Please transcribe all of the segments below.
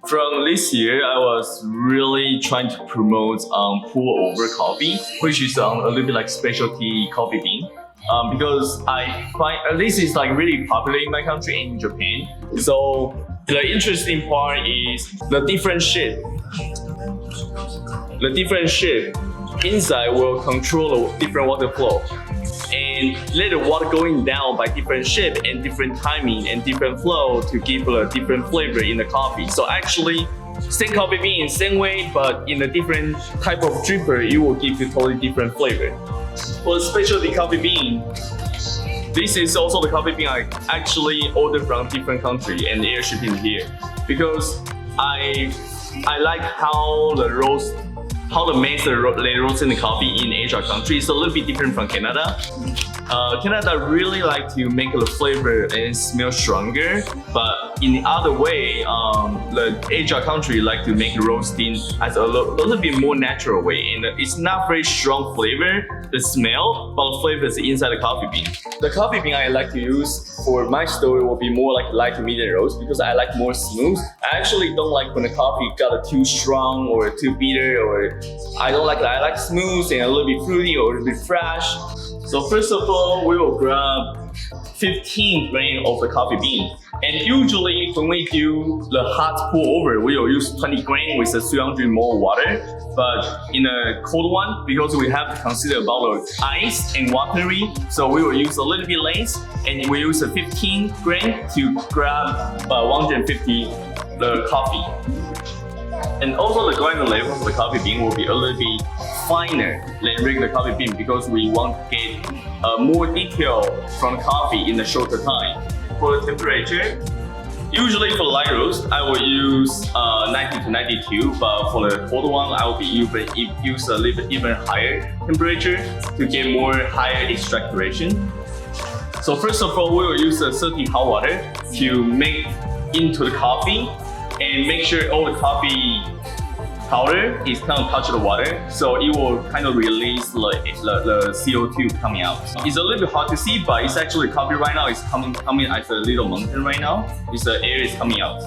From this year, I was really trying to promote pour over coffee, which is a little bit like specialty coffee bean. Because I find this is like really popular in my country and in Japan. So the interesting part is the different shape. The different shape inside will control the different water flow. And let the water going down by different shape and different timing and different flow to give a different flavor in the coffee. So actually, same coffee bean, same way, but in a different type of dripper, it will give you totally different flavor. For the specialty coffee bean, this is also the coffee bean I actually ordered from different country and air shipping here because I like how the master they roast in the coffee in Asia country is a little bit different from Canada. Canada really like to make the flavor and smell stronger, but in the other way, the Asia country like to make roasting as a little bit more natural way, and it's not very strong flavor, the smell, but the flavor is inside the coffee bean. The coffee bean I like to use for my story will be more like light to medium roast because I like more smooth. I actually don't like when the coffee got too strong or too bitter, or I don't like that. I like smooth and a little bit fruity or a little bit fresh. So first of all, we will grab 15 grains of the coffee bean. And usually when we do the hot pour over, we will use 20 grains with the 300 ml water. But in a cold one, because we have to consider about the ice and watery, so we will use a little bit less, and we use a 15 grains to grab 150 the coffee. And also the grinder level of the coffee bean will be a little bit finer than regular coffee bean because we want to get more detail from coffee in a shorter time. For the temperature, usually for light roast, I will use 90 to 92, but for the cold one, I will be use a little bit even higher temperature to get more higher extract duration. So first of all, we will use a 30 hot water to make into the coffee and make sure all the coffee powder is kind of touch the water, so it will kind of release the CO2 coming out. It's a little bit hard to see, but it's actually coffee right now is coming as a little mountain right now. It's the air is coming out.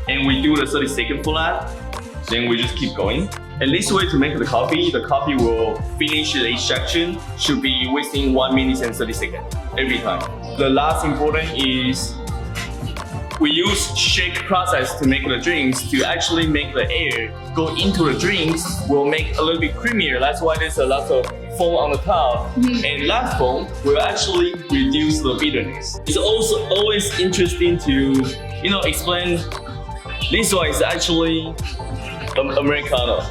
And we do the 30-second for that, then we just keep going. And this way to make the coffee will finish the extraction should be within 1 minute and 30 seconds every time. The last important is we use shake process to make the drinks to actually make the air go into the drinks will make a little bit creamier. That's why there's a lot of foam on the top. And that foam will actually reduce the bitterness. It's also always interesting to explain this one is actually Americano.